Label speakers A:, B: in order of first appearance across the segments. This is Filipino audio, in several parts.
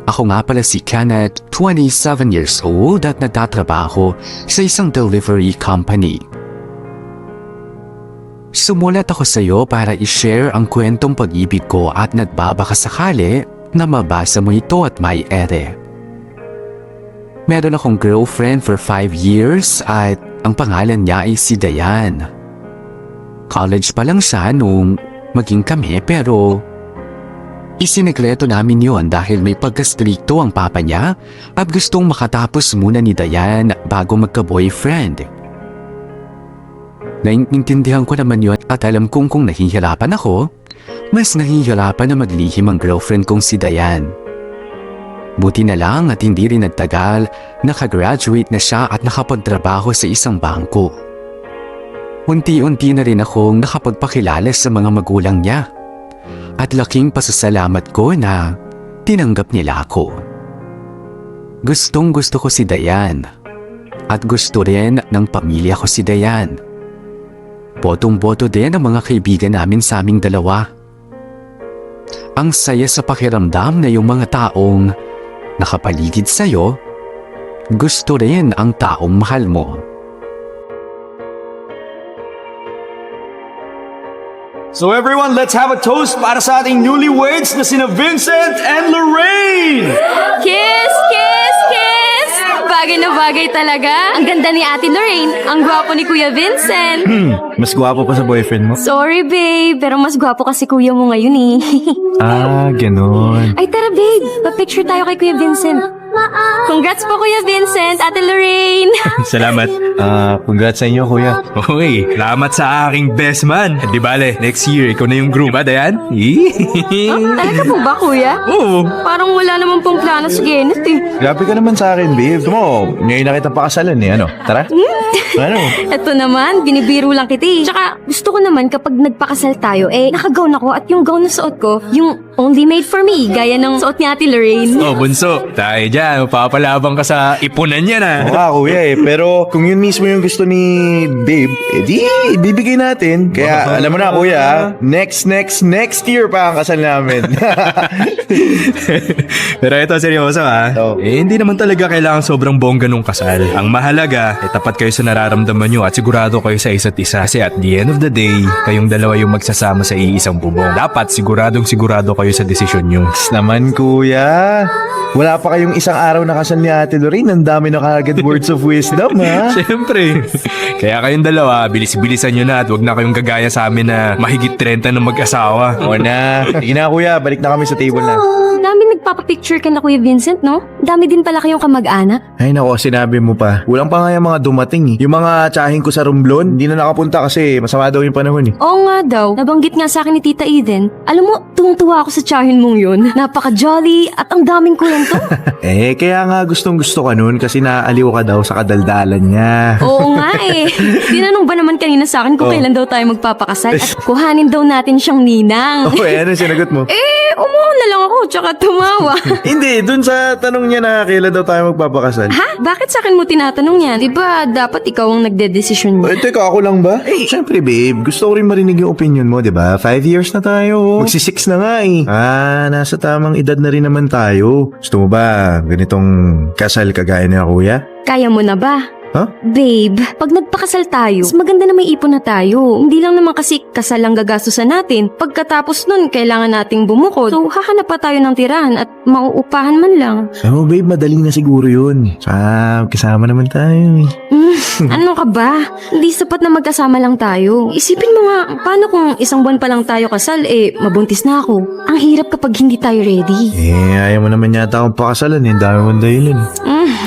A: Ako nga pala si Kenneth, 27 years old at nagtatrabaho sa isang delivery company. Sumulat ako sa iyo para i-share ang kwentong pag-ibig ko at nagbabaka sakali na mabasa mo ito at may ere. Meron akong girlfriend for 5 years at ang pangalan niya ay si Dayan. College pa lang siya nung maging kami pero isinegreto namin yon dahil may pagkastrikto ang papa niya at gustong makatapos muna ni Dayan bago magka-boyfriend. Naiintindihan ko naman yon at alam kong kung nahihirapan ako, mas nahihirapan na maglihim ang girlfriend kong si Dayan. Buti na lang at hindi rin nagtagal, nakagraduate na siya at nakapagtrabaho sa isang bangko. Unti-unti na rin akong nakapagpakilala sa mga magulang niya. At laking pasasalamat ko na tinanggap nila ako. Gustong gusto ko si Dayan. At gusto rin ng pamilya ko si Dayan. Botong-boto din ang mga kaibigan namin sa aming dalawa. Ang saya sa pakiramdam na yung mga taong nakapaligid sa'yo, gusto rin ang taong mahal mo.
B: So everyone, let's have a toast para sa ating newlyweds na sina Vincent and Lorraine!
C: Kiss! Kiss! Kiss! Bagay na bagay talaga. Ang ganda ni Ate Lorraine. Ang gwapo ni Kuya Vincent.
B: Mas gwapo pa sa boyfriend mo?
C: Sorry, babe. Pero mas gwapo kasi kuya mo ngayon eh.
B: Ah, ganun.
C: Ay, tara, babe. Pa-picture tayo kay Kuya Vincent. Congrats po, Kuya Vincent, Ate Lorraine.
B: Salamat. Congrats sa inyo, kuya. Uy, salamat sa aking best man. Di bale, next year, ikaw na yung groom, ba, Dayan?
C: Talaga po ba, Kuya?
B: Oo.
C: Parang wala naman pong plano si Kenneth eh.
D: Grabe ka naman sa akin, babe. Ito mo, ngayon na kitang pakasalan eh. Ano? Tara? Ano?
C: Ito naman, binibiro lang kita eh. Tsaka gusto ko naman kapag nagpakasal tayo, nakagown ako at yung gown na suot ko, yung only made for me, gaya ng suot ni Ate Lorraine.
B: Oh, bunso. Tayo dyan, papalabang ka sa ipunan yan,
D: Oo nga, kuya eh. Pero kung yun mismo yung gusto ni babe, di ibibigay natin. Kaya alam mo na, kuya, next year pa ang kasal namin.
B: Pero ito, seryoso ha.
D: Oh.
B: Hindi naman talaga kailangan sobrang bongga nung kasal. Ang mahalaga, tapat kayo sa nararamdaman nyo at sigurado kayo sa isa't isa. Kasi at the end of the day, kayong dalawa yung magsasama sa iisang bubong. Dapat sigurado kayo sa desisyon nyo.
D: Naman, kuya. Wala pa kayong isang araw na kasal ni Ate Lorraine. Ang dami na kagad words of wisdom, ha?
B: Siyempre. Kaya kayong dalawa, bilis-bilisan nyo na at huwag na kayong gagaya sa amin na mahigit 30 na mag-asawa.
D: Oo na. Sige na, kuya. Balik na kami sa table na.
C: Dami nagpapapicture ka na Kuya Vincent, no? Dami din pala kayong kamag-anak.
D: Ay nako, sinabi mo pa. Kulang pa nga yung mga dumating eh. Yung mga tsahin ko sa Romblon, hindi na nakapunta kasi masama daw yung panahon eh.
C: Oo nga daw, nabanggit nga sa akin ni Tita Eden. Alam mo, tuwang-tuwa ako sa tsahin mong yun. Napaka-jolly at ang daming kwento.
D: Kaya nga gustong gusto ka nun kasi naaaliw ka daw sa kadaldalan niya.
C: Oo nga eh. Tinanong ba naman kanina sa akin kung kailan daw tayo magpapakasal at kuhanin daw natin siyang ninang.
D: Ano sinagot mo?
C: Umuha na lang ako tsaka tumawa.
D: Hindi, dun sa tanong niya na kailan daw tayo magpapakasal.
C: Ha? Bakit sa akin mo tinatanong yan? Diba dapat ikaw ang nagde-desisyon mo?
D: Teka, ako lang ba? Siyempre babe, gusto ko rin marinig yung opinion mo, di ba? 5 years na tayo. Magsi-6 na nga eh. Nasa tamang edad na rin naman tayo. Gusto mo ba ganitong kasal kagaya ni kuya?
C: Kaya mo na ba?
D: Huh?
C: Babe, pag nagpakasal tayo, mas maganda na may ipon na tayo. Hindi lang naman kasi kasal lang gagastusan natin. Pagkatapos nun, kailangan nating bumukod. So, hahanap pa tayo ng tirahan at mauupahan man lang.
D: Oh babe, madali na siguro yun. Kasama naman tayo eh.
C: Ano ka ba? Hindi sapat na magkasama lang tayo. Isipin mo nga, paano kung isang buwan pa lang tayo kasal, mabuntis na ako. Ang hirap kapag hindi tayo ready.
D: Ayaw mo naman yata akong pakasalan eh. Dami mong dahilan.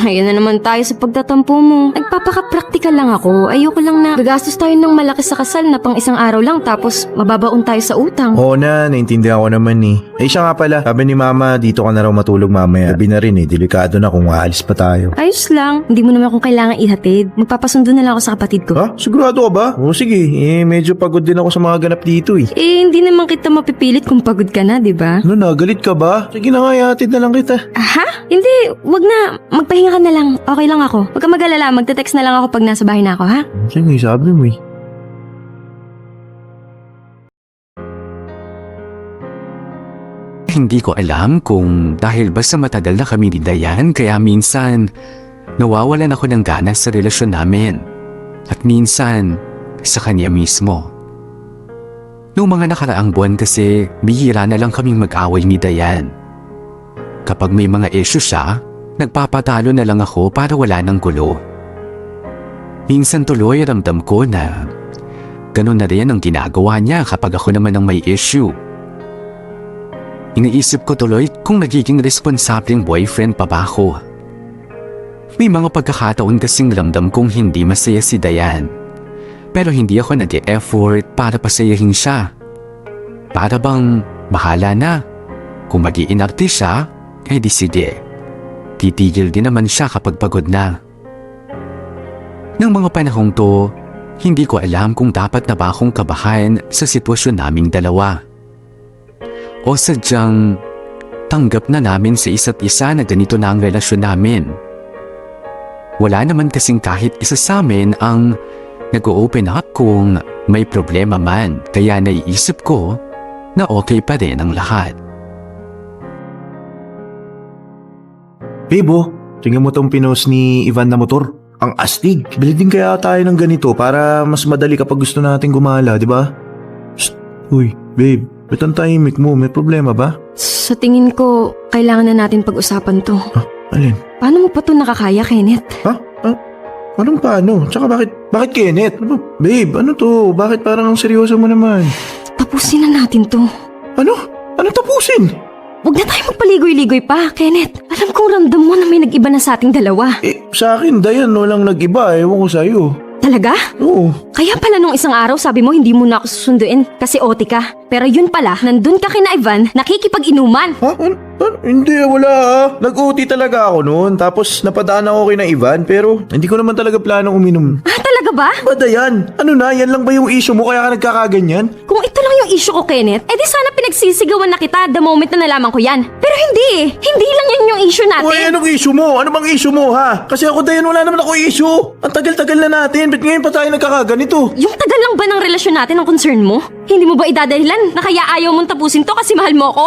C: Ayun na naman tayo sa pagtatampo mo. Nagpapaka-practical lang ako. Ayoko lang na gagastos tayo ng malaki sa kasal na pang isang araw lang tapos mababaon tayo sa utang.
D: Oo na, naintindihan ko naman eh. Siya nga pala, sabi ni mama, dito ka na raw matulog mamaya. Sabi na rin eh, delikado na kung aalis pa tayo.
C: Ayos lang. Hindi mo naman akong kailangan ihatid. Magpapasundo na lang ako sa kapatid ko.
D: Ha? Sigurado ka ba? Oo sige, medyo pagod din ako sa mga ganap dito eh.
C: Hindi naman kita mapipilit kung pagod ka na, di ba?
D: Ano na, galit ka ba? Sige na nga, ihatid na lang kita.
C: Ha? Hindi, wag na. Magpahinga ka na lang. Okay lang ako. Huwag ka mag-alala. Magte-text na lang ako pag nasa bahay na ako, ha?
D: Sige, sabi mo eh.
A: Hindi ko alam kung dahil ba sa matagal na kami ni Dayan kaya minsan nawawalan ako ng gana sa relasyon namin. At minsan sa kanya mismo. Noong mga nakaraang buwan kasi bihira na lang kaming mag-away ni Dayan. Kapag may mga issue siya, nagpapatalo na lang ako para wala ng gulo. Minsan tuloy ramdam ko na ganun na rin ang ginagawa niya kapag ako naman ang may issue. Iniisip ko tuloy kung nagiging responsableng boyfriend pa ba ako. May mga pagkakataon kasing ramdam kong hindi masaya si Dayan. Pero hindi ako nag-e-effort para pasayahin siya. Para bang bahala na. Kung mag-iinarte siya, di sige. Titigil din naman siya kapag pagod na. Nang mga panahong to, hindi ko alam kung dapat na ba akong kabahan sa sitwasyon naming dalawa. O sadyang tanggap na namin sa isa't isa na ganito na ang relasyon namin. Wala naman kasing kahit isa sa amin ang nag-open up kung may problema man, kaya naiisip ko na okay pa rin ang lahat.
D: Babe, tingnan mo tong pinost ni Ivan na motor. Ang astig. Bili din kaya tayo ng ganito para mas madali kapag gusto natin gumala, di ba? Shh. Uy, babe, ba't ang tahimik mo? May problema ba?
C: Sa tingin ko, kailangan na natin pag-usapan to.
D: Alin?
C: Paano mo pa to nakakaya, Kenneth?
D: Anong paano? Tsaka bakit Kenneth? Babe, ano to? Bakit parang ang seryoso mo naman?
C: Tapusin na natin to.
D: Ano? Ano tapusin?
C: Huwag na tayo magpaligoy-ligoy pa, Kenneth. Alam kong ramdam mo na may nag-iba na sa ating dalawa.
D: Sa akin, Dayan, walang nag-iba. Ewan ko sa'yo.
C: Talaga?
D: Oo.
C: Kaya pala nung isang araw sabi mo hindi mo na ako susunduin kasi OT ka. Pero yun pala, nandun ka kina Ivan, nakikipag-inuman.
D: Ha? Hindi, wala Nag-OT talaga ako noon. Tapos napadaan ako kina Ivan pero hindi ko naman talaga planong uminom.
C: Talaga ba?
D: Ba, Dayan? Ano na? Yan lang ba yung issue mo kaya ka nagkakaganyan?
C: Kung ito lang yung issue ko, Kenneth, edi sana pinagsisigawan na kita the moment na nalaman ko yan. Pero hindi. Hindi lang yan yung issue natin.
D: Uy, anong issue mo? Ano bang issue mo, ha? Kasi ako, Dayan, wala naman ako issue. Ang tagal-tagal na natin. Ba't ngayon pa tayo nagkakaganito?
C: Yung tagal lang ba ng relasyon natin ang concern mo? Hindi mo ba idadahilan na kaya ayaw mong tapusin to kasi mahal mo ako?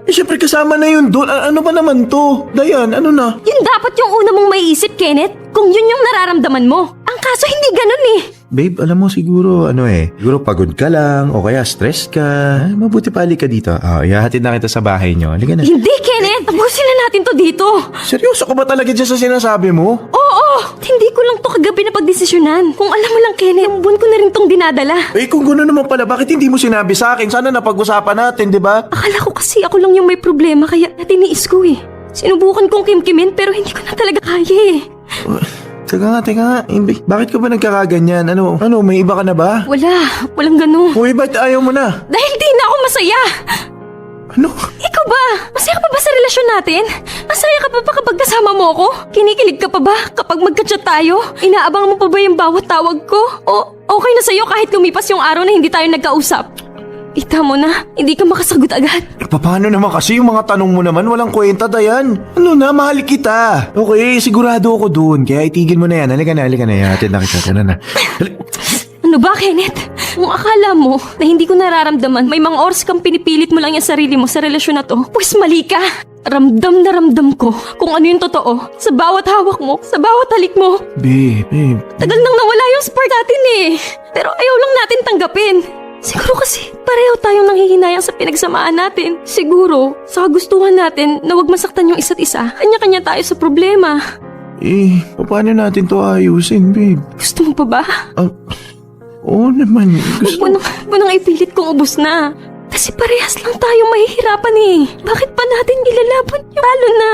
D: Syempre kasama na yun doon. Ano ba naman to? Dayan, ano na?
C: Yun dapat yung una mong maiisip, Kenneth. Kung yun yung nararamdaman mo. Ang kaso hindi ganun eh.
D: Babe, alam mo siguro, siguro pagod ka lang o kaya stress ka. Mabuti pali ka dito. Ihahatid na kita sa bahay nyo. Halika na.
C: Hindi, Kenneth. Tapusin na natin to dito.
D: Seryoso ka ba talaga dyan sa sinasabi mo?
C: Oo. Hindi ko lang to kagabi na pagdesisyonan. Kung alam mo lang, Kenneth, yung buwan ko na rin tong dinadala.
D: Kung gano'n naman pala, bakit hindi mo sinabi sa akin? Sana napag-usapan natin, di ba?
C: Akala ko kasi ako lang yung may problema kaya tiniis ko eh. Sinubukan kong kimkimin pero hindi ko na talaga kaya eh.
D: Teka nga. Bakit ka ba nagkakaganyan? Ano, may iba ka na ba?
C: Walang ganun.
D: Uy, ba't ayaw mo na?
C: Dahil di na ako masaya.
D: Ano?
C: Ikaw ba? Masaya ka pa ba sa relasyon natin? Masaya ka pa ba kapag kasama mo ako? Kinikilig ka pa ba kapag magka-chat tayo? Inaabang mo pa ba yung bawat tawag ko? O okay na sa'yo kahit lumipas yung araw na hindi tayo nagkausap? Kita mo na, hindi ka makasagot agad.
D: Paano naman kasi yung mga tanong mo naman walang kwenta, Dayan? Ano na, mahal kita. Okay, sigurado ako dun. Kaya itigil mo na yan. Halika na. Hatid na kita. Tuna na.
C: Ano ba, Kenneth? Kung akala mo na hindi ko nararamdaman, may mga oras kang pinipilit mo lang yung sarili mo sa relasyon na to, pues mali ka. Ramdam na ramdam ko kung ano yung totoo. Sa bawat hawak mo, sa bawat halik mo.
D: Babe.
C: Tagal nang nawala yung spark natin eh. Pero ayaw lang natin tanggapin. Siguro kasi pareho tayong nanghihinayang sa pinagsamaan natin. Siguro sa kagustuhan natin na wag masaktan yung isa't isa. Kanya-kanya tayo sa problema.
D: Paano natin to ayusin, babe?
C: Gusto mo pa ba?
D: Oo naman.
C: Huwag mo nang ipilit kung ubos na. Kasi parehas lang tayong mahihirapan eh. Bakit pa natin ilalaban yung lalo na?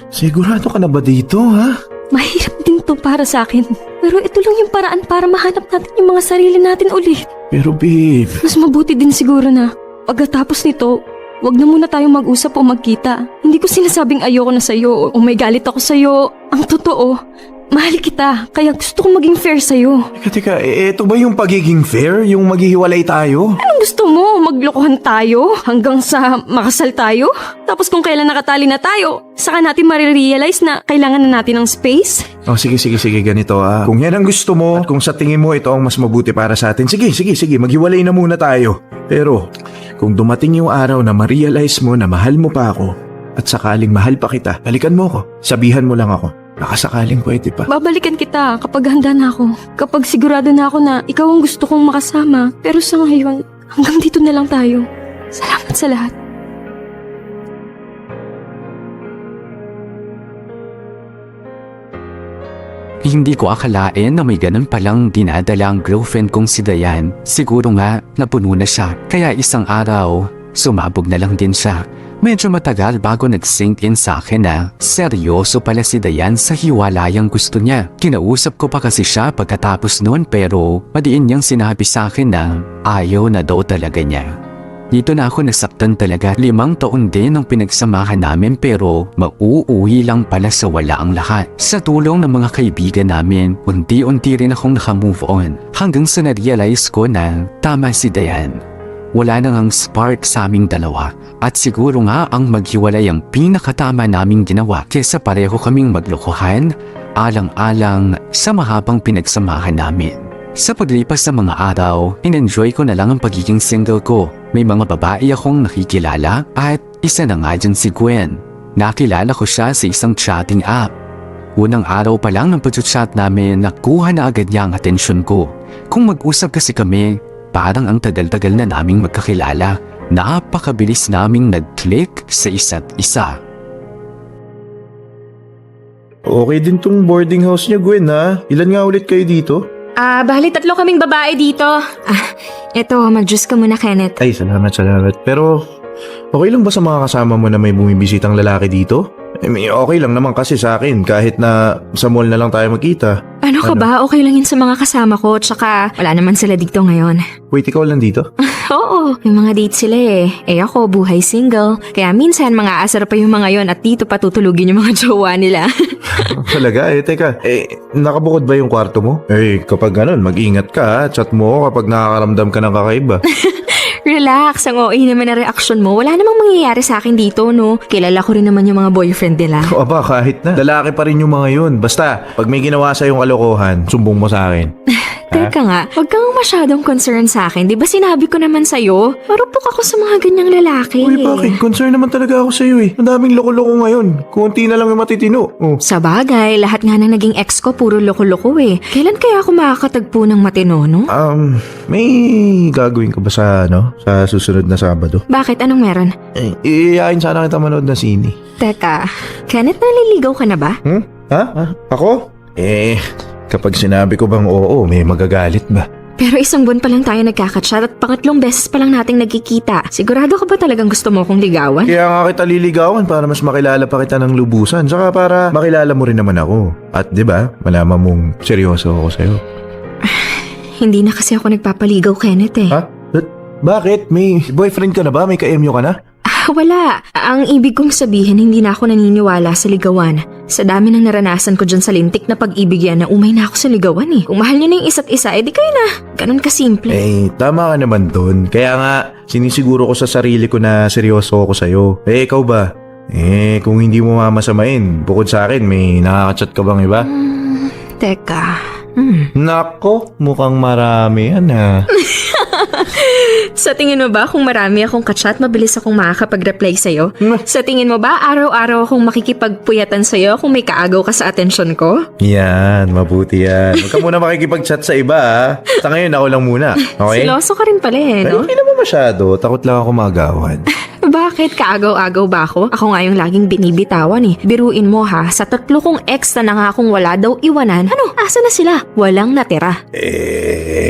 D: Sigurado ka na ba dito, ha?
C: Mahirap din to para sa akin. Pero ito lang yung paraan para mahanap natin yung mga sarili natin ulit.
D: Pero babe...
C: Mas mabuti din siguro na pagkatapos nito, wag na muna tayong mag-usap o magkita. Hindi ko sinasabing ayoko na sa'yo o may galit ako sa'yo. Ang totoo, mahal kita. Kaya gusto kong maging fair sa'yo.
D: Teka, eto ba yung pagiging fair? Yung maghihiwalay tayo?
C: Anong gusto mo? Maglokohan tayo? Hanggang sa makasal tayo? Tapos kung kailan nakatali na tayo, saka natin marirealize na kailangan na natin ng space?
D: Oh, sige, ganito ah. Kung yan ang gusto mo, at kung sa tingin mo ito ang mas mabuti para sa atin, sige, maghiwalay na muna tayo. Pero, kung dumating yung araw na ma-realize mo na mahal mo pa ako, at sakaling mahal pa kita, balikan mo ko. Sabihan mo lang ako. Nakasakaling pwede pa.
C: Babalikan kita kapag handa na ako. Kapag sigurado na ako na ikaw ang gusto kong makasama. Pero sa ngayon, hanggang dito na lang tayo. Salamat sa lahat.
A: Hindi ko akalain na may ganun palang dinadala ang girlfriend kong si Dayan. Siguro nga, napuno na siya. Kaya isang araw, sumabog na lang din siya. Medyo matagal bago nag-sink in sa akin na seryoso pala si Dayan sa hiwalayang gusto niya. Kinausap ko pa kasi siya pagkatapos noon pero madiin niyang sinabi sa akin na ayaw na daw talaga niya. Dito na ako nasaktan talaga. 5 taon din ang pinagsamahan namin pero mauuwi lang pala sa wala ang lahat. Sa tulong ng mga kaibigan namin, unti-unti rin akong nakamove on hanggang sa na-realize ko na tama si Dayan. Wala nang ang spark sa aming dalawa at siguro nga ang maghiwalay ang pinakatama naming ginawa kesa pareho kaming maglokohan alang-alang sa mahabang pinagsamahan namin. Sa paglipas ng mga araw, in-enjoy ko na lang ang pagiging single ko. May mga babae akong nakikilala at isa na nga dyan si Gwen. Nakilala ko siya sa isang chatting app. Unang araw pa lang ng pag-chat namin, nakuha na agad niya ang atensyon ko. Kung mag-usap kasi kami, parang ang tagal-tagal na naming magkakilala. Napakabilis naming nag-click sa isa't isa.
D: Okay din tong boarding house niya, Gwen ha? Ilan nga ulit kayo dito?
E: Bali 3 kaming babae dito. Eto, mag-juice ka muna, Kenneth.
D: Ay, salamat. Pero, okay lang ba sa mga kasama mo na may bumibisitang lalaki dito? Okay lang naman kasi sa akin kahit na sa mall na lang tayo magkita.
E: Ano ka ba? Okay lang yun sa mga kasama ko. Tsaka, wala naman sila dito ngayon.
D: Wait, ikaw lang dito?
E: Oo, may mga date sila eh. Ako, buhay single. Kaya minsan, mga asar pa yung mga yon at dito patutulugin yung mga jowa nila.
D: Talaga? Teka. Nakabukod ba yung kwarto mo? Kapag ganun, mag-ingat ka ha. Chat mo ako kapag nakakaramdam ka ng kakaiba.
E: Relax, ang OA naman na reaksyon mo. Wala namang mangyayari sa akin dito, no? Kilala ko rin naman yung mga boyfriend nila.
D: Aba, kahit na. Lalaki pa rin yung mga yun. Basta, pag may ginawa sa yung kalokohan, sumbong mo sa akin.
E: Teka nga, huwag kang masyadong concerned sa akin. Di ba sinabi ko naman sa'yo? Marupok ako sa mga ganyang lalaki.
D: Uy, bakit? Concern naman talaga ako sa'yo eh. Ang daming loko-loko ngayon. Kunti na lang yung matitino. Oh.
E: Sa bagay, lahat nga ng naging ex ko puro loko-loko eh. Kailan kaya ako makakatagpo ng matino, no?
D: May gagawin ka ba sa susunod na Sabado?
E: Bakit? Anong meron?
D: Iyayain sana kita manood na sine.
E: Teka, Kenneth, naliligaw ka na ba?
D: Ha? Ako? Kapag sinabi ko bang oo, may magagalit ba?
E: Pero 1 buwan pa lang tayo nagkakachat at 3 beses pa lang nating nagkikita. Sigurado ka ba talagang gusto mo akong ligawan?
D: Kaya nga kita liligawan para mas makilala pa kita ng lubusan. Saka para makilala mo rin naman ako. At 'di ba, malaman mong seryoso ako sa'yo.
E: Hindi na kasi ako nagpapaligaw, Kenneth eh.
D: Ha? Bakit? May boyfriend ka na ba? May ka-MU ka na?
E: Wala. Ang ibig kong sabihin, hindi na ako naniniwala sa ligawan. Sa dami ng naranasan ko dyan sa lintik na pag-ibig yan na umay na ako sa ligawan eh. Kung mahal nyo na yung isa't isa, edi kayo na. Ganun kasimple.
D: Tama ka naman dun. Kaya nga, sinisiguro ko sa sarili ko na seryoso ako sa'yo. Ikaw ba? Kung hindi mo mamasamain, bukod sa akin, may nakakachat ka bang iba?
E: Teka.
D: Nako, mukhang marami yan ha.
E: Sa tingin mo ba kung marami akong kachat, mabilis akong makakapag-reply sa'yo? Sa tingin mo ba araw-araw akong makikipagpuyatan sa'yo kung may kaagaw ka sa atensyon ko?
D: Yan, mabuti yan. Huwag ka muna makikipag-chat sa iba ha. Sa ngayon, ako lang muna. Okay?
E: Siloso ka rin pala eh, no?
D: Hindi naman masyado. Takot lang ako magawan.
E: Bakit? Kaagaw-agaw ba ako? Ako nga yung laging binibitawan eh. Biruin mo ha, sa 3 kong ex na nangakong wala daw iwanan, asa na sila? Walang natira.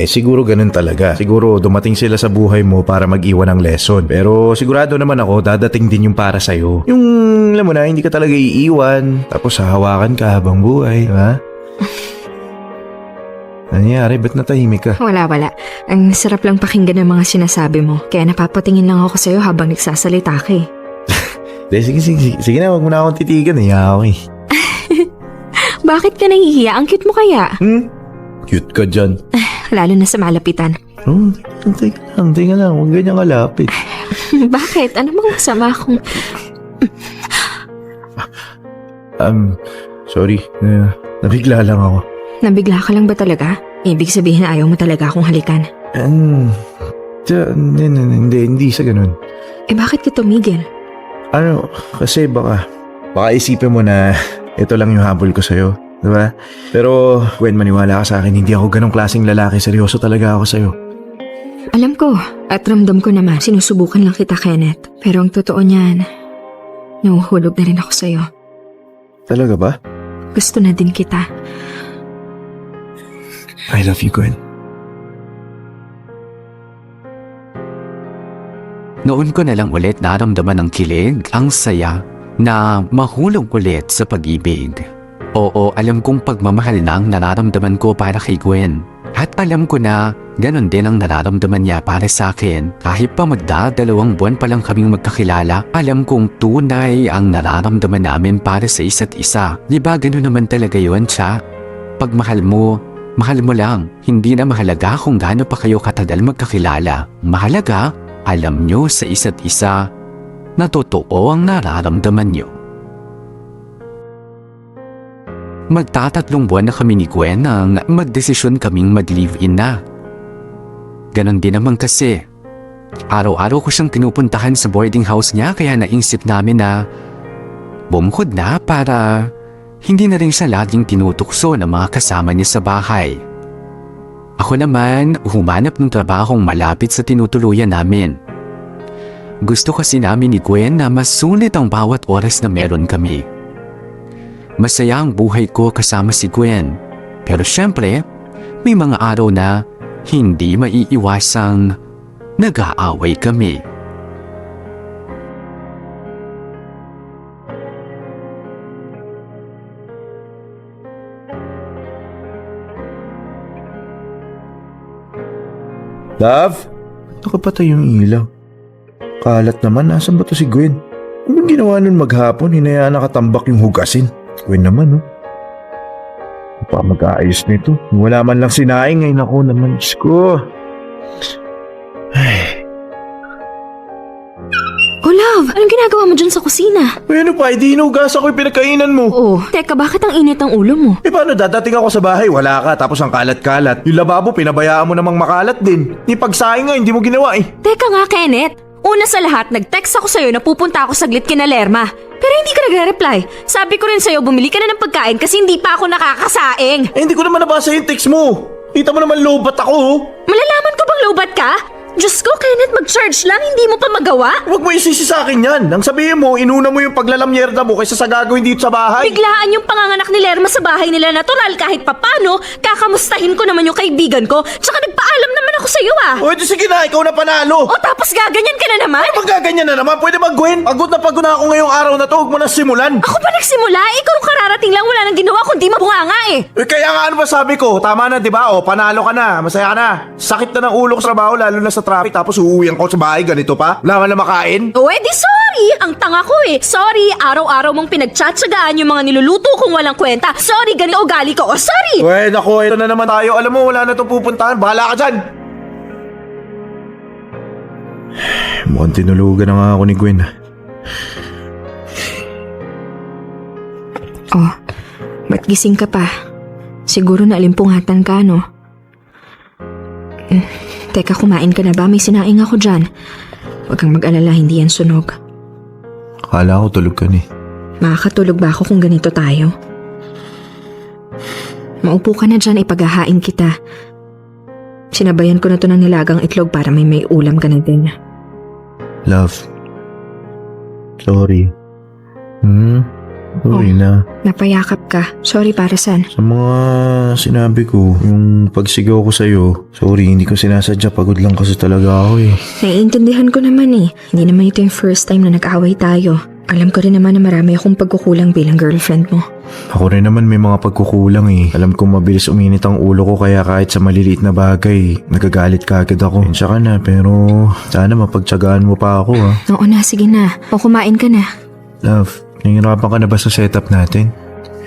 D: Siguro ganun talaga. Siguro dumating sila sa buhay mo para mag-iwan ng lesson. Pero sigurado naman ako, dadating din yung para sa'yo. Yung, alam mo na, hindi ka talaga iiwan. Tapos hahawakan ka habang buhay, ha? Nangyari? Ba't natahimik ka?
E: Wala. Ang sarap lang pakinggan ng mga sinasabi mo. Kaya napapatingin lang ako sa'yo habang nagsasalita ka eh.
D: Sige na, wag mo na akong titigan. Ako eh.
E: Bakit ka nahihiya? Ang cute mo kaya?
D: Cute ka dyan.
E: Lalo na sa malapitan.
D: Teka lang. Huwag ganyan kalapit.
E: Bakit? Ano bang masama kung...
D: Sorry. Nabigla lang ako.
E: Nabigla ka lang ba talaga? Ibig sabihin na ayaw mo talaga akong halikan.
D: Hindi sa ganun.
E: Bakit ka tumigil?
D: Kasi baka isipin mo na ito lang yung habol ko sa'yo. Diba? Pero, Gwen, maniwala ka sa akin, hindi ako ganong klaseng lalaki. Seryoso talaga ako sa'yo.
E: Alam ko, at ramdam ko naman, sinusubukan lang kita, Kenneth. Pero ang totoo niyan, nahuhulog na rin ako sa'yo.
D: Talaga ba?
E: Gusto na din kita.
D: I love you, Gwen.
A: Noon ko na lang ulit naramdaman ang kilig, ang saya, na mahulog ulit sa pag-ibig. Oo, alam kong pagmamahal na ang nararamdaman ko para kay Gwen. At alam ko na ganon din ang nararamdaman niya para sa akin. Kahit pa magdadalawang buwan pa lang kaming magkakilala, alam kong tunay ang nararamdaman namin para sa isa't isa. Di ba ganon naman talaga yun, Cha? Pag mahal mo lang. Hindi na mahalaga kung gaano pa kayo katagal magkakilala. Mahalaga, alam nyo sa isa't isa na totoo ang nararamdaman nyo. Magtatatlong buwan na kami ni Gwen nang magdesisyon kaming mag-live-in na. Ganon din naman kasi. Araw-araw ko siyang pinupuntahan sa boarding house niya kaya naisip namin na bumukod na para hindi na rin siya laging tinutukso ng mga kasama niya sa bahay. Ako naman, humanap ng trabahong malapit sa tinutuluyan namin. Gusto kasi namin ni Gwen na masulit ang bawat oras na meron kami. Masaya ang buhay ko kasama si Gwen. Pero syempre, may mga araw na hindi maiiwasang nag-aaway kami.
D: Love? Nakapatay yung ilaw. Kalat naman, nasan ba to si Gwen? Anong ginawa nun maghapon? Hinayaan nakatambak yung hugasin. Gwen naman, no? Pa mag-aayos nito. Wala man lang sinaing ngayon ako naman. Diyos ko.
E: Oh, love! Anong ginagawa mo dyan sa kusina?
D: Ano pa, hindi inugas ako yung pinagkainan mo.
E: Oh, teka, bakit ang init ang ulo mo?
D: Paano dadating ako sa bahay, wala ka, tapos ang kalat-kalat. Yung lababo, pinabayaan mo namang makalat din. Ni pagsaing nga, hindi mo ginawa eh.
E: Teka nga, Kenneth. Una sa lahat, nag-text ako sa'yo na pupunta ako saglit kina Lerma. Pero hindi ka nagre-reply. Sabi ko rin sa'yo, bumili ka na ng pagkain kasi hindi pa ako nakakasaing.
D: Hindi ko naman nabasa yung text mo. Kita mo naman lobat ako, oh.
E: Malalaman ko bang lowbat ka? Diyos ko, Kenneth, mag-charge lang, hindi mo pa magawa?
D: Huwag mo isisi sa akin yan. Nang sabihin mo, inuna mo yung paglalamyerda mo kaysa sa gagawin dito sa bahay.
E: Biglaan yung panganganak ni Lerma sa bahay nila, natural kahit papano. Kakamustahin ko naman yung kaibigan ko. Tsaka nagpaalam naman ako sa'yo ah.
D: O, edi sige na, ikaw na panalo.
E: O tapos gaganyan ka na naman?
D: Magaganyan na naman, pwede ba Gwen? Pagod na ako ngayong araw na to, huwag mo na simulan.
E: Ako pa nagsimula, ikaw kararating lang, wala nang ginawa kundi mabunganga eh.
D: Kaya nga ano ba sabi ko, tama na di ba? O, panalo ka na, masaya ka na. Sakit na ng ulo ko sa trabaho, lalo na sa traffic, tapos uuwian ko sa bahay, ganito pa? Wala ka na makain?
E: O edi sorry, ang tanga ko eh. Sorry, araw-araw mong pinagtsatsagaan yung mga niluluto kung walang kwenta. Sorry, ganito ugali ko. O sorry!
D: Uy, naku, ito na naman tayo. Alam mo, wala na itong pupuntahan. Bahala ka dyan. Mukhang tinulugan na nga ako ni Gwen.
E: Oh, ba't gising ka pa? Siguro naalimpungatan ka, no? Teka, kumain ka na ba? May sinaing ako dyan. Huwag kang mag-alala, hindi yan sunog.
D: Akala ko tulog ka ni.
E: Makakatulog ba ako kung ganito tayo? Maupo ka na dyan, ipaghahain kita. Sinabayan ko na to ng nilagang itlog para may ulam ka na din.
D: Love. Sorry. Sorry na.
E: Napayakap ka. Sorry para saan?
D: Sa mga sinabi ko, yung pagsigaw ko sa'yo, sorry, hindi ko sinasadya. Pagod lang kasi talaga ako eh.
E: Naiintindihan ko naman eh. Hindi naman ito yung first time na nag-away tayo. Alam ko rin naman na marami akong pagkukulang bilang girlfriend mo.
D: Ako rin naman may mga pagkukulang eh. Alam kong mabilis uminit ang ulo ko kaya kahit sa maliliit na bagay, nagagalit ka agad ako. Pensya ka na pero sana mapagtsagaan mo pa ako ha.
E: Oo na, sige na. O kumain ka na.
D: Love, nahihirapan ka na ba sa setup natin?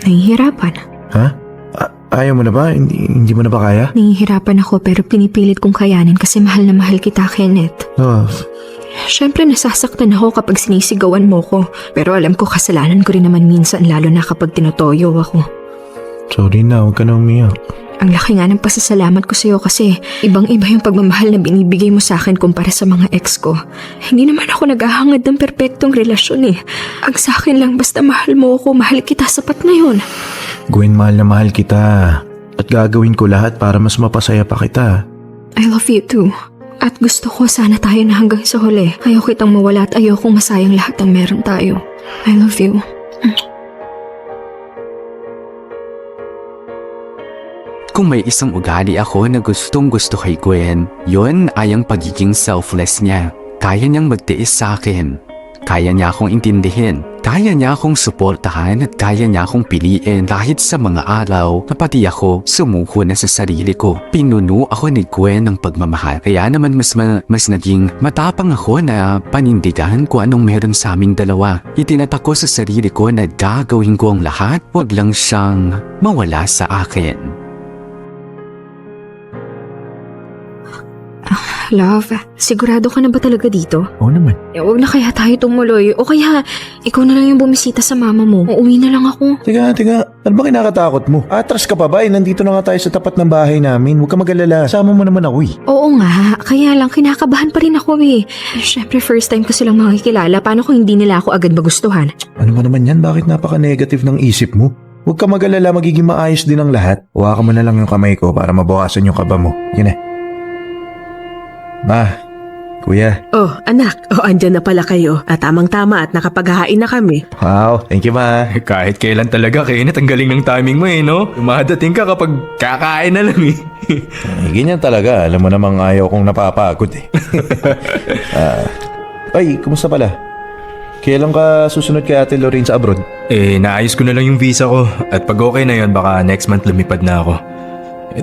E: Nahihirapan.
D: Ha? Ayaw mo na ba? Hindi mo na ba kaya?
E: Nahihirapan ako pero pinipilit kong kayanin kasi mahal na mahal kita, Kenneth.
D: Love,
E: Siyempre nasasaktan ako kapag sinisigawan mo ko. Pero alam ko kasalanan ko rin naman minsan lalo na kapag tinutoyo ako.
D: sorry na. Huwag ka na umiyak.
E: Ang laki nga ng pasasalamat ko sa'yo kasi ibang-iba yung pagmamahal na binibigay mo sa akin kumpara sa mga ex ko. Hindi naman ako naghahangad ng perpektong relasyon eh. Ang sa akin lang basta mahal mo ako, mahal kita, sapat na yun.
D: Gwen, mahal na mahal kita. At gagawin ko lahat para mas mapasaya pa kita.
E: I love you too. At gusto ko sana tayo na hanggang sa huli. Ayaw kitang mawala at ayaw kong masayang lahat ng meron tayo. I love you.
A: Kung may isang ugali ako na gustong gusto kay Gwen, yon ay ang pagiging selfless niya. Kaya niyang magtiis sa akin. Kaya niya akong intindihin. Kaya niya akong suportahan at kaya niya akong piliin kahit sa mga araw na pati ako sumuko na sa sarili ko. Pinuno ako ni Gwen ng pagmamahal. Kaya naman mas naging matapang ako na panindigan ko anong meron sa aming dalawa. Itinatak ko sa sarili ko na gagawin ko ang lahat, wag lang siyang mawala sa akin.
E: Love, sigurado ka na ba talaga dito?
D: Oo naman.
E: Huwag na kaya tayo tumuloy. O kaya, ikaw na lang yung bumisita sa mama mo. Uuwi na lang ako.
D: Teka. Ano ba kinakatakot mo? Atras ka pa ba? Nandito na nga tayo sa tapat ng bahay namin. Huwag ka mag-alala. Sama mo naman ako eh.
E: Oo nga, kaya lang kinakabahan pa rin ako eh. Siyempre first time ko silang makikilala. Paano kung hindi nila ako agad magustuhan?
D: Ano ba naman yan? Bakit napaka-negative ng isip mo? Huwag ka mag-alala. Magiging maayos din ang lahat. Huwag mo na lang yung kamay ko para mabawasan yung kaba mo. Yan eh. Ma, kuya.
F: Oh, anak. Oh, andyan na pala kayo. At tamang-tama at nakapaghahain na kami.
D: Wow, thank you ma.
B: Kahit kailan talaga, Kenneth, ang galing ng timing mo eh, no? Dumadating ka kapag kakain na lang eh.
D: Ganyan talaga. Alam mo namang ayaw kong napapagod eh. Ay, kumusta pala? Kailan ka susunod kay Ate Lorraine sa abroad?
B: Naayos ko na lang yung visa ko. At pag okay na yon, baka next month lumipad na ako.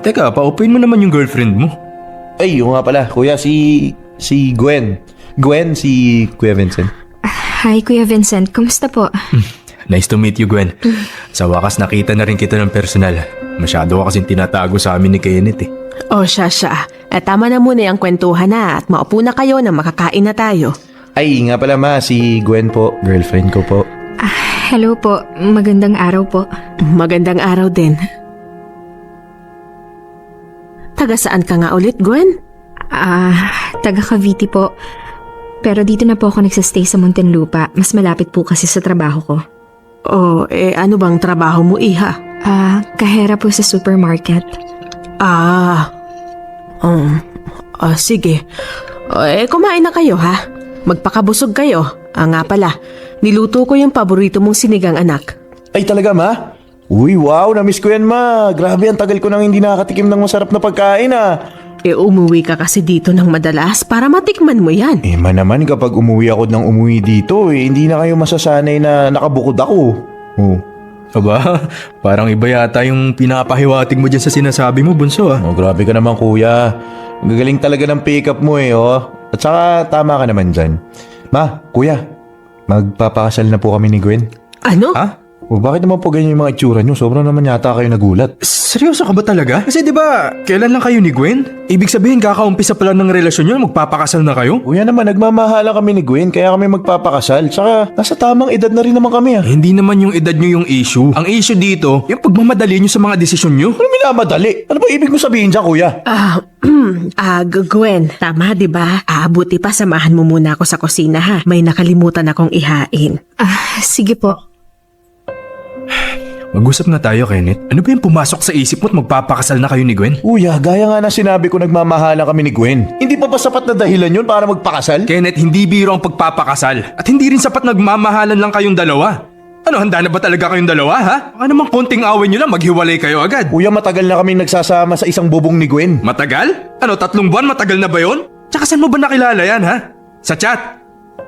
B: Teka, paupuin mo naman yung girlfriend mo.
D: Ay, yung nga pala. Kuya, si Gwen. Gwen, si Kuya Vincent.
E: Hi Kuya Vincent, kumusta po?
B: Nice to meet you, Gwen. Sa wakas nakita na rin kita ng personal. Masyado ka kasing tinatago sa amin ni Kenneth eh.
F: Oh, siya. At tama na muna yung kwentuhan na at maupo na kayo na makakain na tayo.
D: Ay, nga pala ma, si Gwen po. Girlfriend ko po.
E: Hello po, magandang araw po.
F: Magandang araw din. Taga saan ka nga ulit, Gwen?
E: Taga Cavite po. Pero dito na po ako nagsastay sa Muntinlupa. Mas malapit po kasi sa trabaho ko.
F: Oh, ano bang trabaho mo, iha?
E: Kahera po sa supermarket.
F: Sige. Kumain na kayo, ha? Magpakabusog kayo. Nga pala, niluto ko yung paborito mong sinigang anak.
D: Ay, talaga ma? Uy, wow, na-miss ko yan ma. Grabe, ang tagal ko nang hindi nakatikim ng masarap na pagkain
F: Umuwi ka kasi dito ng madalas para matikman mo yan.
D: Ma naman, kapag umuwi ako ng umuwi dito, hindi na kayo masasanay na nakabukod ako. Oh.
B: Aba, parang iba yata yung pinapahiwatig mo dyan sa sinasabi mo, bunso ah.
D: Oh, grabe ka naman kuya. Ang gagaling talaga ng pick-up mo oh. At saka tama ka naman dyan. Ma, kuya, magpapakasal na po kami ni Gwen.
F: Ano?
B: Ha?
D: O bakit naman po ganyan yung mga itsura nyo? Sobrang naman yata kayo nagulat.
B: Seryoso ka ba talaga? Kasi di ba kailan lang kayo ni Gwen? Ibig sabihin kakaumpisa pa lang ng relasyon nyo, magpapakasal na kayo?
D: Kuya naman, nagmamahala kami ni Gwen kaya kami magpapakasal. Saka nasa tamang edad na rin naman kami
B: Hindi naman yung edad nyo yung issue. Ang issue dito, yung pagmamadali nyo sa mga desisyon nyo.
D: Ano minamadali? Ano ba ibig mo sabihin dyan kuya?
F: Gwen, tama di ba? Buti pa samahan mo muna ako sa kusina ha. May nakalimutan akong ihain.
E: Sige po.
B: Mag-usap na tayo, Kenneth. Ano ba yung pumasok sa isip mo at magpapakasal na kayo ni Gwen?
D: Kuya, gaya nga na sinabi ko nagmamahala kami ni Gwen. Hindi pa ba sapat na dahilan yun para magpakasal?
B: Kenneth, hindi biro ang pagpapakasal. At hindi rin sapat nagmamahalan lang kayong dalawa. Ano, handa na ba talaga kayong dalawa, ha? Baka namang konting away nyo lang, maghiwalay kayo agad.
D: Kuya, matagal na kami nagsasama sa isang bubong ni Gwen.
B: Matagal? Ano, 3 buwan? Matagal na ba yon? Tsaka saan mo ba nakilala yan, ha? Sa chat.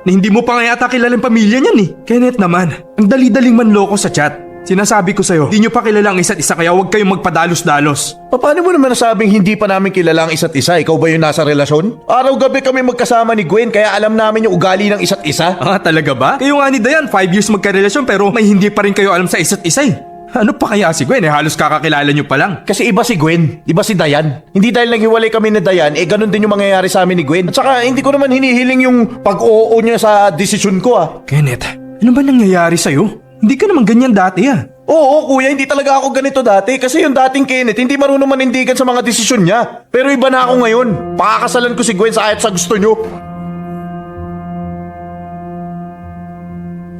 B: Na hindi mo pa nga yata kilala ang pamilya niyan eh. Kenneth naman, ang dali-daling manloko sa chat. Sinasabi ko sa'yo, hindi nyo pa kilala ang isa't isa kaya huwag kayong magpadalos-dalos.
D: Paano mo naman nasabing hindi pa namin kilala ang isa't isa? Ikaw ba yung nasa relasyon? Araw-gabi kami magkasama ni Gwen kaya alam namin yung ugali ng isa't isa.
B: Talaga ba? Kayo nga ni Dayan, 5 years magkarelasyon pero may hindi pa rin kayo alam sa isa't isa eh. Ano pa kaya si Gwen? Halos kakakilala nyo pa lang.
D: Kasi iba si Gwen, iba si Dayan. Hindi dahil naghiwalay kami ni Dayan, ganun din yung mangyayari sa amin ni Gwen. At saka hindi ko naman hinihiling yung pag-oo niya sa desisyon ko
B: Kenneth, ano ba nangyayari sa'yo? Hindi ka naman ganyan dati
D: Oo, kuya, hindi talaga ako ganito dati kasi yung dating Kenneth hindi marunong manindigan sa mga desisyon niya. Pero iba na ako ngayon. Pakakasalan ko si Gwen sa kahit sa gusto niyo.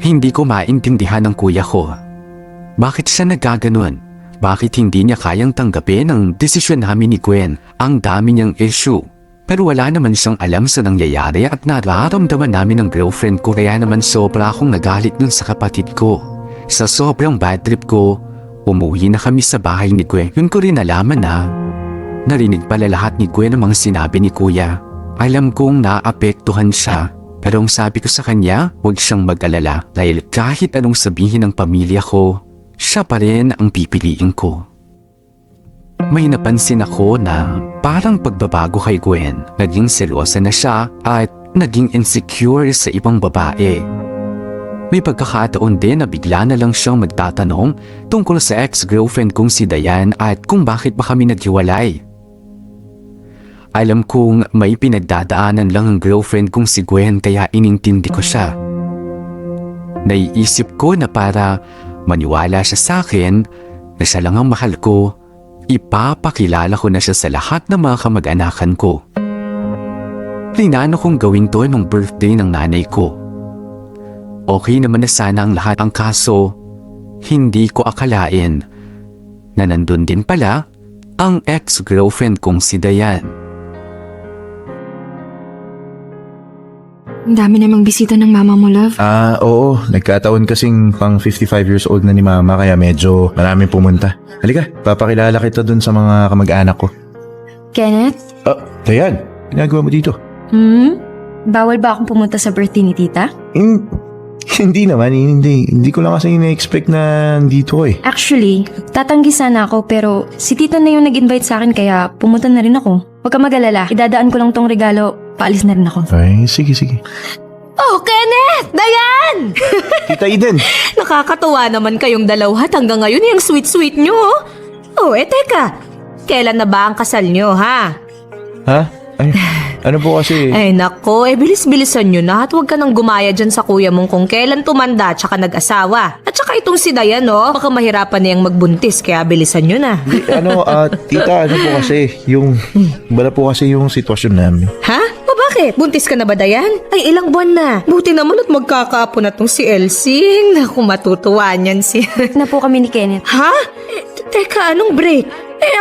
A: Hindi ko maintindihan ng kuya ko. Bakit siya nagkaganon? Bakit hindi niya kayang tanggapin ang desisyon namin ni Gwen? Ang dami niyang issue. Pero wala naman siyang alam sa nangyayari at nararamdaman namin ng girlfriend ko kaya naman sobra akong nagalit dun sa kapatid ko. Sa sobrang bad trip ko, umuwi na kami sa bahay ni Gwen. Yun ko rin nalaman na narinig pala lahat ni Gwen ang mga sinabi ni kuya. Alam kong naapektuhan siya. Pero ang sabi ko sa kanya, huwag siyang mag-alala dahil kahit anong sabihin ng pamilya ko, siya pa rin ang pipiliin ko. May napansin ako na parang pagbabago kay Gwen. Naging seryosa na siya at naging insecure sa ibang babae. May pagkakataon din na bigla na lang siyang magtatanong tungkol sa ex-girlfriend kong si Dayan at kung bakit ba kami naghiwalay. Alam kong may pinagdadaanan lang ang girlfriend kong si Gwen kaya inintindi ko siya. Naiisip ko na para maniwala siya sa akin na siya lang ang mahal ko, ipapakilala ko na siya sa lahat ng mga kamag-anakan ko. Plinano kong gawin to nung birthday ng nanay ko. Okay naman na sana ang lahat, ang kaso hindi ko akalain na nandun din pala ang ex-girlfriend kong si Dayan.
E: Ang dami namang bisita ng mama mo, love.
D: Oo. Nagkataon kasing pang 55 years old na ni mama kaya medyo maraming pumunta. Halika, papakilala kita dun sa mga kamag-anak ko.
C: Kenneth?
D: Dayan, ginagawa mo dito?
C: Bawal ba akong pumunta sa birthday ni tita?
D: Hindi naman, hindi ko lang kasi ina-expect na dito
C: Actually, tatanggi sana ako pero si tita na yung nag-invite sa akin kaya pumunta na rin ako. Huwag ka mag-alala, idadaan ko lang tong regalo, paalis na rin ako.
D: Ay, sige.
F: Oh, Kenneth! Dayan!
D: Tita Eden!
F: Nakakatuwa naman kayong dalawa at hanggang ngayon yung sweet-sweet nyo. Teka. Kailan na ba ang kasal nyo, ha?
D: Ha? Ay, ano po kasi?
F: Ay nako, bilis-bilisan nyo na at huwag ka nang gumaya dyan sa kuya mong kung kailan tumanda tsaka nag-asawa. At saka itong si Dayan, baka mahirapan na yung magbuntis kaya bilisan nyo na.
D: Tita, ano po kasi? Bala po kasi yung sitwasyon namin.
F: Ha? Bakit? Buntis ka na ba, Dayan? Ay, ilang buwan na. Buti naman at magkakaapo na tong si Elsie. Naku, matutuwa niyan si...
C: Na po kami ni Kenneth.
F: Ha? Teka, anong break?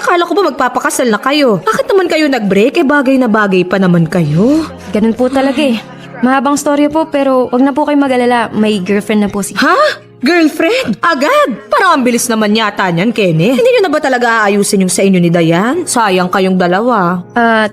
F: Akala ko ba magpapakasal na kayo? Bakit naman kayo nag-break? Bagay na bagay pa naman kayo.
C: Ganun po talaga Mahabang storya po pero wag na po kayo mag-alala. May girlfriend na po si...
F: Ha? Girlfriend? Agad? Parang ang bilis naman yata niyan, Kenneth. Hindi nyo na ba talaga aayusin yung sa inyo ni Dayan? Sayang kayong dalawa.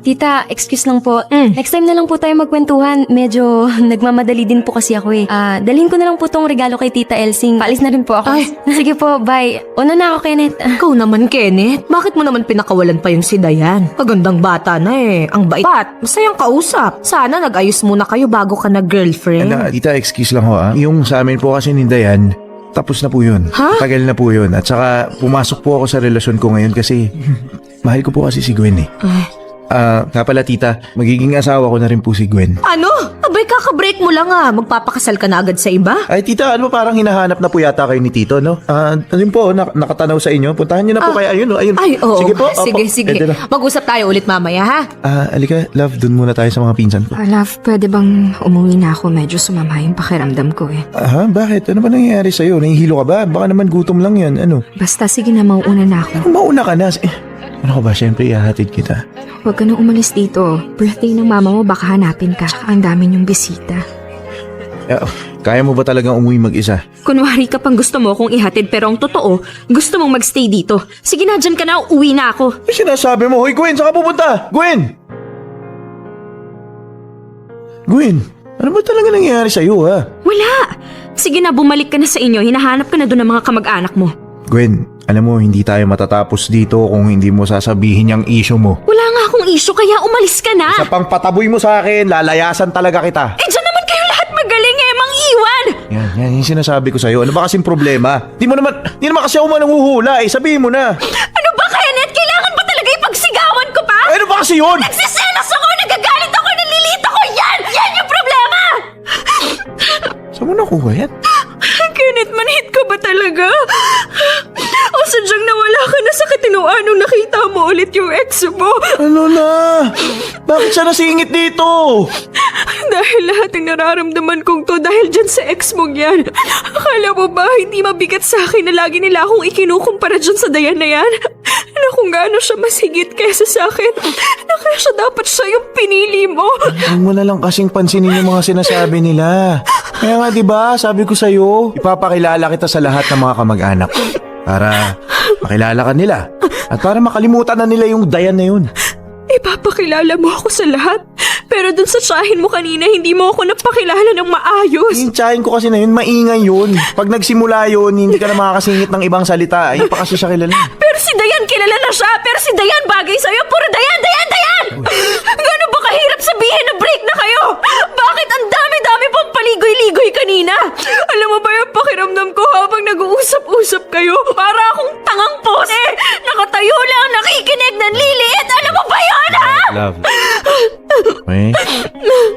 C: Tita, excuse lang po. Next time na lang po tayo magkwentuhan. Medyo nagmamadali din po kasi ako dalhin ko na lang po tong regalo kay Tita Elsing. Paalis na rin po ako.
F: Ay.
C: Sige po, bye. Una na ako, Kenneth.
F: Ikaw naman, Kenneth. Bakit mo naman pinakawalan pa yung si Dayan? Kagandang bata na Ang bait. Masayang kausap. Sana nag-ayos muna kayo bago ka nag-girlfriend.
D: Tita, excuse lang ho Yung sa amin po kasi ni Dayan, tapos na po yun.
F: Ha?
D: Tagal na po yun. At saka pumasok po ako sa relasyon ko ngayon kasi mahal ko po kasi si Gwen Nga pala tita, magiging asawa ko na rin po si Gwen.
F: Ano? Abay, kaka-break mo lang Magpapakasal ka na agad sa iba?
D: Ay tita, ano parang hinahanap na po yata kayo ni Tito, no? Ayun po, nakatanaw sa inyo. Puntahan niyo na po kaya ayun.
F: Ay, oo.
D: Sige po. Opo.
F: Sige.
D: Pwede na.
F: Mag-usap tayo ulit mamaya, ha?
D: Alika, love, dun muna tayo sa mga pinsan ko.
E: Love, pwede bang umuwi na ako? Medyo sumama yung pakiramdam ko
D: Bakit? Ano ba nangyayari sa'yo? Nahihilo ka ba? Baka naman gutom lang yan. Ano?
E: Basta sige na, mauuna na ako.
D: Mauna ka na. Ano ka ba? Siyempre, ihahatid kita.
E: Huwag ka nang umalis dito. Birthday ng mama mo, baka hanapin ka. Ang dami niyong bisita.
D: Kaya mo ba talagang umuwi mag-isa?
E: Kunwari ka pang gusto mo kong ihatid pero ang totoo, gusto mong magstay dito. Sige na, dyan ka na, uwi na ako.
D: Ano sinasabi mo? Hoy, Gwen, saan ka pupunta? Gwen! Gwen, ano ba talaga nangyayari sa'yo, ha?
E: Wala! Sige na, bumalik ka na sa inyo. Hinahanap ka na doon ng mga kamag-anak mo.
D: Gwen, alam mo, hindi tayo matatapos dito kung hindi mo sasabihin yung issue mo.
E: Wala nga akong issue, kaya umalis ka na!
D: Sa pang pataboy mo sa akin, lalayasan talaga kita.
E: Diyan naman kayo lahat magaling mang iwan!
D: Yan yung sinasabi ko sa'yo. Ano ba kasing problema? Di naman kasi ako mananguhula eh. Sabihin mo na.
F: Ano ba, Kenneth? Kailangan ba talaga ipagsigawan ko pa?
D: Ano ba kasi yun?
F: Nagsiselos ako, nagagalit ako, nalilito ko! Yan yung problema!
D: Saan mo nakuha yan?
E: Kenneth, manhit ka ba talaga? O sadyang nawala ka na sa katinoan nung nakita mo ulit yung ex mo?
D: Ano na? Bakit siya nasingit dito?
E: Dahil lahat ng nararamdaman kong to dahil dyan sa ex mong yan. Akala mo ba hindi mabigat sa akin na lagi nila akong ikinukumpara dyan sa Dayan na yan? Na kung gaano siya masigit kaysa sa akin, na kaya siya dapat siya yung pinili mo.
D: Huwag mo na lang kasing pansinin yung mga sinasabi nila. Kaya nga diba, sabi ko sa'yo, ipapakilala kita sa lahat ng mga kamag-anak para makilala ka nila at para makalimutan na nila yung Dayan na yun.
E: Ipapakilala mo ako sa lahat. Pero dun sa tsahin mo kanina, hindi mo ako napakilala ng maayos.
D: Yung tsahin ko kasi na yun, maingay yun. Pag nagsimula yun, hindi ka na makakasingit ng ibang salita. Ayun pa kasi siya kilala.
E: Pero si Dayan kilala na siya. Pero si Dayan bagay sa'yo. Puro Dayan! Gano'n ba kahirap sabihin na break na kayo? Bakit ang dami-dami pang paligoy-ligoy kanina? Alam mo ba yung pakiramdam ko habang nag-uusap-usap kayo? Para akong tangang pose. Nakatayo lang, nakikinig, nanliliit. Alam mo ba yun, ha?
D: Love.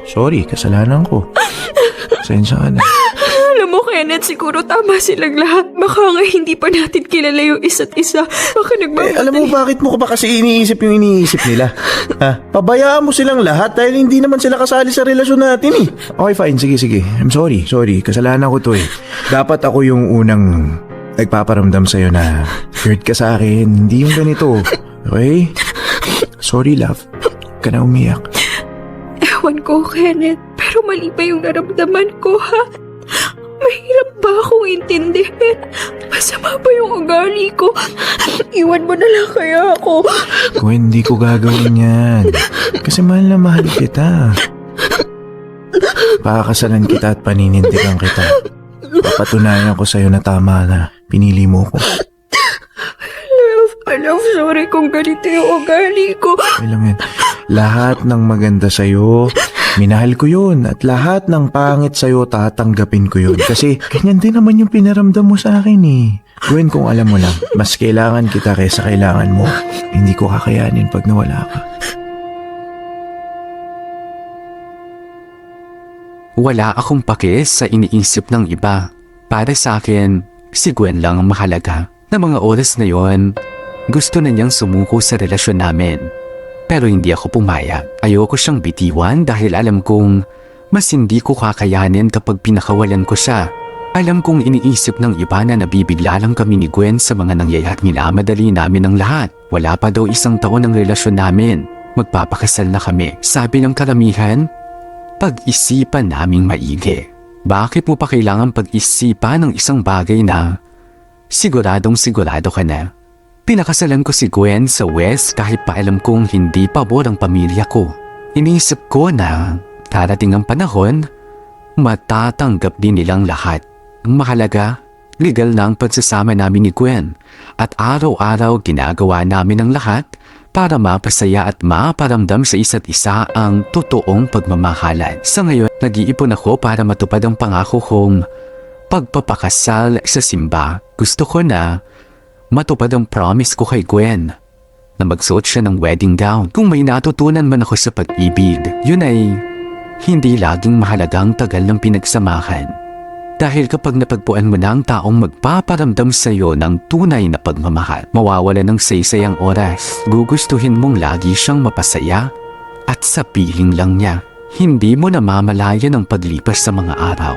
D: Sorry, kasalanan ko. Pasensya ka na.
E: Alam mo, Kenneth, siguro tama silang lahat. Baka nga hindi pa natin kilala yung isa't isa. Baka
D: Alam mo bakit mo ba kasi iniisip yung iniisip nila? Ha? Pabayaan mo silang lahat dahil hindi naman sila kasali sa relasyon natin eh. Okay, fine. Sige. I'm sorry. Kasalanan ko to eh. Dapat ako yung unang nagpaparamdam sa'yo na hurt ka sa akin. Hindi yung ganito. Okay? Sorry, love. Huwag ka na umiyak.
E: Ewan ko, Kenneth. Pero mali ba yung naramdaman ko, ha? Mahirap ba akong intindihin? Masama ba yung ugali ko? Iwan mo na lang kaya ako.
D: Kung hindi ko gagawin yan. Kasi mahal na mahal kita. Pakakasalan kita at paninindigan kita. Papatunayan ko sa'yo na tama na. Pinili mo ko.
E: Love, sorry kung ganito yung ugali ko.
D: Alam yan. Lahat ng maganda sa'yo, minahal ko yun. At lahat ng pangit sa'yo, tatanggapin ko yun. Kasi ganyan din naman yung pinaramdam mo sa akin eh. Gwen, kung alam mo lang, mas kailangan kita kaysa kailangan mo. Hindi ko kakayanin pag nawala ka.
A: Wala akong pake sa iniisip ng iba. Para sa akin, si Gwen lang ang mahalaga. Na mga oras na yon, gusto na niyang sumuko sa relasyon namin. Pero hindi ako pumayag. Ayoko siyang bitiwan dahil alam kong mas hindi ko kakayanin kapag pinakawalan ko siya. Alam kong iniisip ng iba na nabibigla lang kami ni Gwen sa mga nangyayari. Minamadali namin ang lahat. Wala pa daw 1 taon ng relasyon namin. Magpapakasal na kami. Sabi ng karamihan, pag-isipan naming maigi. Bakit mo pa kailangan pag-isipan ng isang bagay na siguradong sigurado ka na? Pinakasalan ko si Gwen sa West kahit pa alam kong hindi pabor ang pamilya ko. Iniisip ko na darating ang panahon, matatanggap din nilang lahat. Ang mahalaga, legal na ang pagsasama namin ni Gwen at araw-araw ginagawa namin ang lahat para mapasaya at maparamdam sa isa't isa ang totoong pagmamahalan. Sa ngayon, nag-iipon ako para matupad ang pangako kong pagpapakasal sa simba. Gusto ko na matupad ang promise ko kay Gwen na magsuot siya ng wedding gown. Kung may natutunan man ako sa pag-ibig, yun ay hindi laging mahalagang tagal ng pinagsamahan. Dahil kapag napagpuan mo na ang taong magpaparamdam sa iyo ng tunay na pagmamahal, mawawala ng saysayang oras. Gugustuhin mong lagi siyang mapasaya at sa piling lang niya. Hindi mo namamalayan ang paglipas sa mga araw.